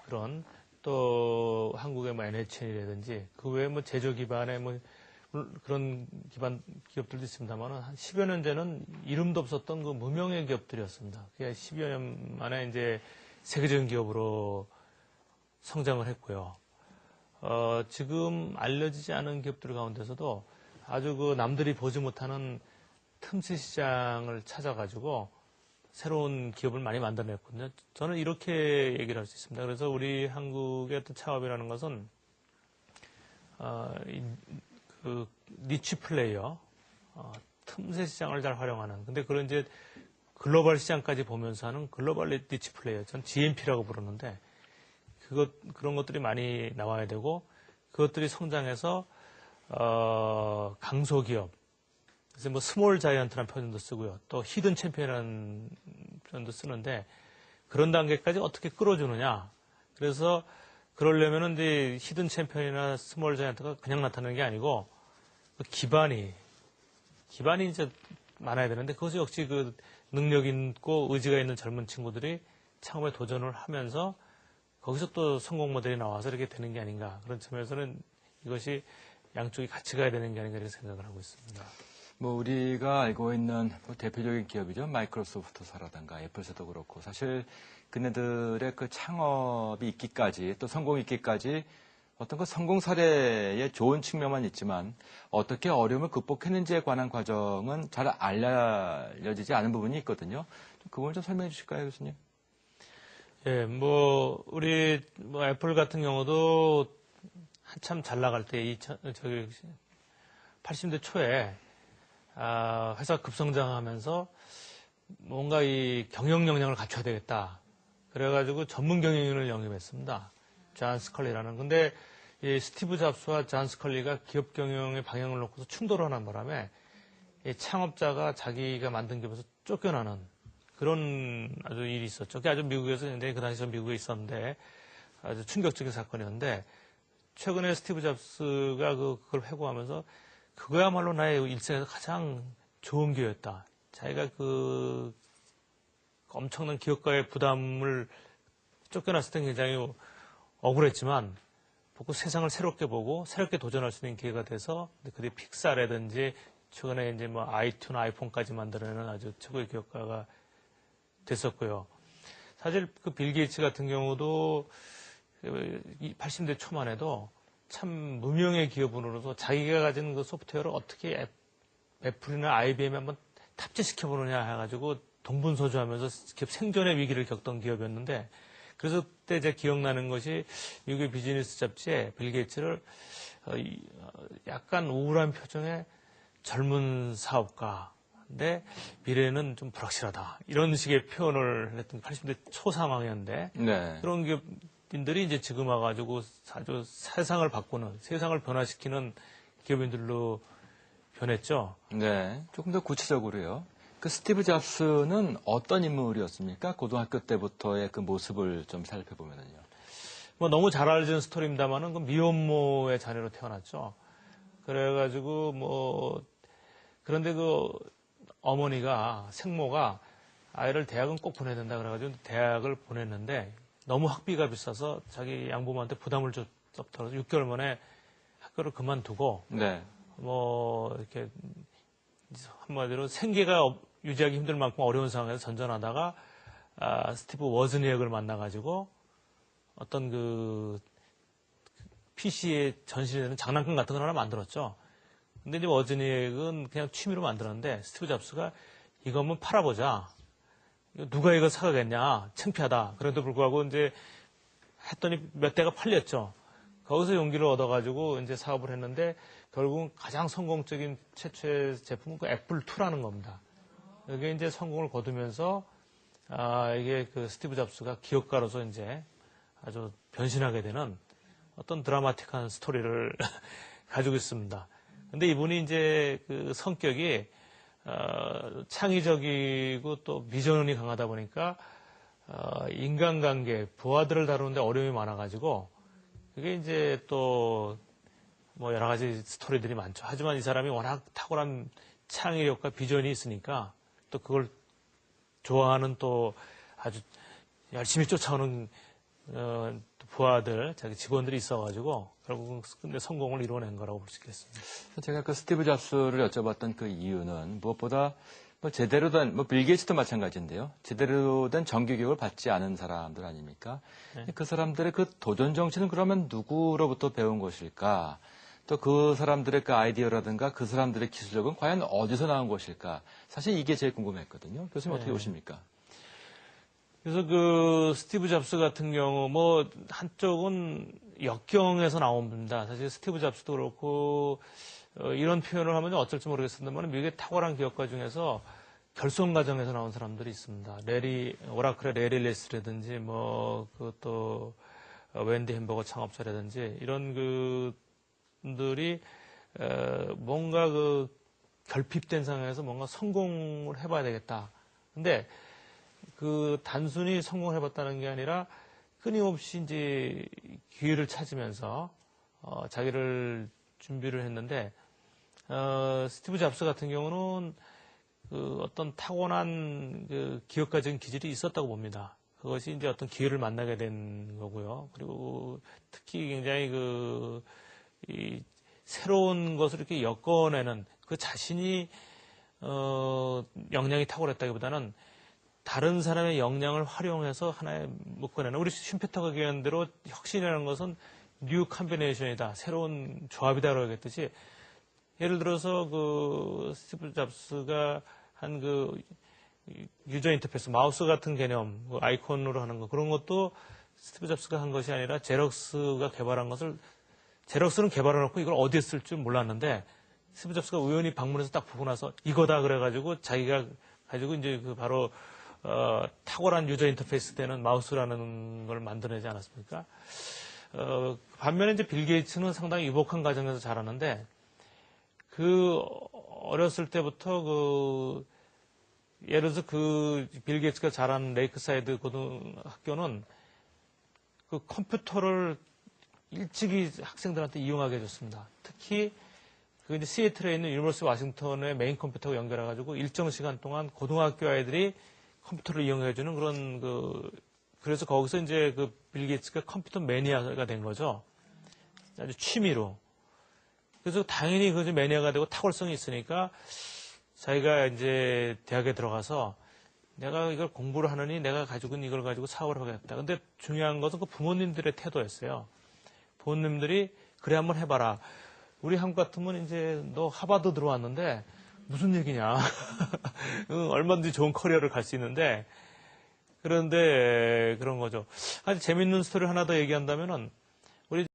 그런 또 한국의 뭐 NHN이라든지 그 외에 뭐 제조 기반의 뭐 그런 기반 기업들도 있습니다만은 한 10여 년 전에는 이름도 없었던 그 무명의 기업들이었습니다. 그게 10여 년 만에 이제 세계적인 기업으로 성장을 했고요. 지금 알려지지 않은 기업들 가운데서도 아주 그 남들이 보지 못하는 틈새 시장을 찾아가지고 새로운 기업을 많이 만들어냈거든요. 저는 이렇게 얘기를 할 수 있습니다. 그래서 우리 한국의 어떤 창업이라는 것은 그 니치 플레이어, 틈새 시장을 잘 활용하는. 근데 그런 이제 글로벌 시장까지 보면서 하는 글로벌 니치 플레이어, 전 GNP라고 부르는데 그런 것들이 많이 나와야 되고 그것들이 성장해서 강소기업. 그래서 뭐 스몰 자이언트라는 표현도 쓰고요. 또 히든 챔피언이라는 표현도 쓰는데 그런 단계까지 어떻게 끌어주느냐. 그래서 그러려면은 이제 히든 챔피언이나 스몰 자이언트가 그냥 나타나는 게 아니고 그 기반이 이제 많아야 되는데 그것이 역시 그 능력 있고 의지가 있는 젊은 친구들이 창업에 도전을 하면서 거기서 또 성공 모델이 나와서 이렇게 되는 게 아닌가. 그런 점에서는 이것이 양쪽이 같이 가야 되는 게 아닌가 이렇게 생각을 하고 있습니다. 뭐 우리가 알고 있는 뭐 대표적인 기업이죠. 마이크로소프트사라든가 애플사도 그렇고 사실 그네들의 그 창업이 있기까지 또 성공이 있기까지 어떤 그 성공 사례의 좋은 측면만 있지만 어떻게 어려움을 극복했는지에 관한 과정은 잘 알려지지 않은 부분이 있거든요. 그 부분 좀 설명해 주실까요, 교수님? 예, 우리 애플 같은 경우도 한참 잘 나갈 때 80년대 초에 회사 급성장하면서 뭔가 이 경영 역량을 갖춰야 되겠다. 그래가지고 전문 경영인을 영입했습니다. 존 스컬리라는. 근데 이 스티브 잡스와 존 스컬리가 기업 경영의 방향을 놓고서 충돌을 하는 바람에 이 창업자가 자기가 만든 기업에서 쫓겨나는 그런 아주 일이 있었죠. 그게 아주 미국에서 근데 그 당시에 미국에 있었는데 아주 충격적인 사건이었는데 최근에 스티브 잡스가 그걸 회고하면서 그거야말로 나의 일생에서 가장 좋은 기회였다. 자기가 그 엄청난 기업가의 부담을 쫓겨났을 때 굉장히 억울했지만 세상을 새롭게 보고 새롭게 도전할 수 있는 기회가 돼서 그게 픽사라든지 최근에 이제 뭐 아이튠, 아이폰까지 만들어내는 아주 최고의 기업가가 됐었고요. 사실 그 빌 게이츠 같은 경우도 80대 초만 해도 참 무명의 기업으로서 자기가 가진 그 소프트웨어를 어떻게 애플이나 IBM에 한번 탑재시켜보느냐 해가지고 동분서주하면서 기업 생존의 위기를 겪던 기업이었는데 그래서 그때 제가 기억나는 것이 미국의 비즈니스 잡지에 빌 게이츠를 약간 우울한 표정의 젊은 사업가인데 미래는 좀 불확실하다. 이런 식의 표현을 했던 80대 초 상황이었는데 네. 그런 기업인들이 이제 지금 와가지고 아주 세상을 바꾸는, 세상을 변화시키는 기업인들로 변했죠. 네. 조금 더 구체적으로요. 그 스티브 잡스는 어떤 인물이었습니까? 고등학교 때부터의 그 모습을 좀 살펴보면은요. 너무 잘 알려진 스토리입니다만은 그 미혼모의 자녀로 태어났죠. 그래가지고 그런데 그 어머니가 생모가 아이를 대학은 꼭 보내야 된다 그래가지고 대학을 보냈는데 너무 학비가 비싸서 자기 양부모한테 부담을 줬다고 해서 6개월 만에 학교를 그만두고 네. 이렇게 한마디로 생계가 유지하기 힘들 만큼 어려운 상황에서 전전하다가 스티브 워즈니액을 만나가지고 어떤 그 PC에 전시되는 장난감 같은 걸 하나 만들었죠. 근데 이제 워즈니액은 그냥 취미로 만들었는데 스티브 잡스가 이거 한번 팔아보자. 누가 이거 사가겠냐. 창피하다. 그래도 불구하고 이제 했더니 몇 대가 팔렸죠. 거기서 용기를 얻어가지고 이제 사업을 했는데 결국은 가장 성공적인 최초의 제품은 그 애플2라는 겁니다. 여기에 이제 성공을 거두면서 이게 그 스티브 잡스가 기업가로서 이제 아주 변신하게 되는 어떤 드라마틱한 스토리를 가지고 있습니다. 근데 이분이 이제 그 성격이 창의적이고 또 비전이 강하다 보니까 인간관계, 부하들을 다루는데 어려움이 많아가지고 그게 이제 또 여러 가지 스토리들이 많죠. 하지만 이 사람이 워낙 탁월한 창의력과 비전이 있으니까 또 그걸 좋아하는 또 아주 열심히 쫓아오는 또 부하들, 자기 직원들이 있어가지고 결국은 근데 성공을 이루어낸 거라고 볼 수 있겠습니다. 제가 그 스티브 잡스를 여쭤봤던 그 이유는 무엇보다 뭐 제대로 된, 뭐 빌 게이츠도 마찬가지인데요. 제대로 된 정규교육을 받지 않은 사람들 아닙니까? 네. 그 사람들의 그 도전 정신은 그러면 누구로부터 배운 것일까? 또 그 사람들의 그 아이디어라든가 그 사람들의 기술력은 과연 어디서 나온 것일까? 사실 이게 제일 궁금했거든요. 교수님 어떻게 네. 보십니까? 그래서 그 스티브 잡스 같은 경우 뭐 한쪽은 역경에서 나옵니다. 사실 스티브 잡스도 그렇고 이런 표현을 하면 어쩔지 모르겠습니다만 미국의 탁월한 기업가 중에서 결손 가정에서 나온 사람들이 있습니다. 오라클의 레리 레스라든지 뭐 그또 웬디 햄버거 창업자라든지 이런 그들이 뭔가 그 결핍된 상황에서 뭔가 성공을 해봐야 되겠다. 근데 그 단순히 성공을 해봤다는 게 아니라 끊임없이 이제 기회를 찾으면서 자기를 준비를 했는데 스티브 잡스 같은 경우는 그 어떤 타고난 그 기업가적인 기질이 있었다고 봅니다. 그것이 이제 어떤 기회를 만나게 된 거고요. 그리고 특히 굉장히 이 새로운 것을 이렇게 엮어내는 그 자신이 역량이 탁월했다기보다는 다른 사람의 역량을 활용해서 하나에 묶어내는 우리 쉼페터가 얘기한 대로 혁신이라는 것은 뉴 컴비네이션이다. 새로운 조합이다라고 했듯이 예를 들어서 그 스티브 잡스가 한 그 유저 인터페이스 마우스 같은 개념 그 아이콘으로 하는 거 그런 것도 스티브 잡스가 한 것이 아니라 제럭스가 개발한 것을 제럭스는 개발해놓고 이걸 어디에 쓸 줄 몰랐는데 스티브 잡스가 우연히 방문해서 딱 보고 나서 이거다 그래가지고 자기가 가지고 이제 그 바로 탁월한 유저 인터페이스 되는 마우스라는 걸 만들어내지 않았습니까? 반면에 이제 빌 게이츠는 상당히 유복한 과정에서 자라는데 그 어렸을 때부터 예를 들어서 빌 게이츠가 자란 레이크사이드 고등학교는 그 컴퓨터를 일찍이 학생들한테 이용하게 해줬습니다. 특히 그 이제 시애틀에 있는 유니버시티 워싱턴의 메인 컴퓨터가 연결해가지고 일정 시간 동안 고등학교 아이들이 컴퓨터를 이용해주는 그런 그래서 거기서 이제 그 빌 게이츠가 컴퓨터 매니아가 된 거죠. 아주 취미로. 그래서 당연히 그 매니아가 되고 탁월성이 있으니까 자기가 이제 대학에 들어가서 내가 이걸 공부를 하느니 내가 가지고 있는 이걸 가지고 사업을 하겠다. 근데 중요한 것은 그 부모님들의 태도였어요. 부모님들이 그래 한번 해봐라. 우리 한국 같으면 이제 너 하버드 들어왔는데 무슨 얘기냐. 얼마든지 좋은 커리어를 갈 수 있는데 그런데 그런 거죠. 아주 재밌는 스토리 하나 더 얘기한다면은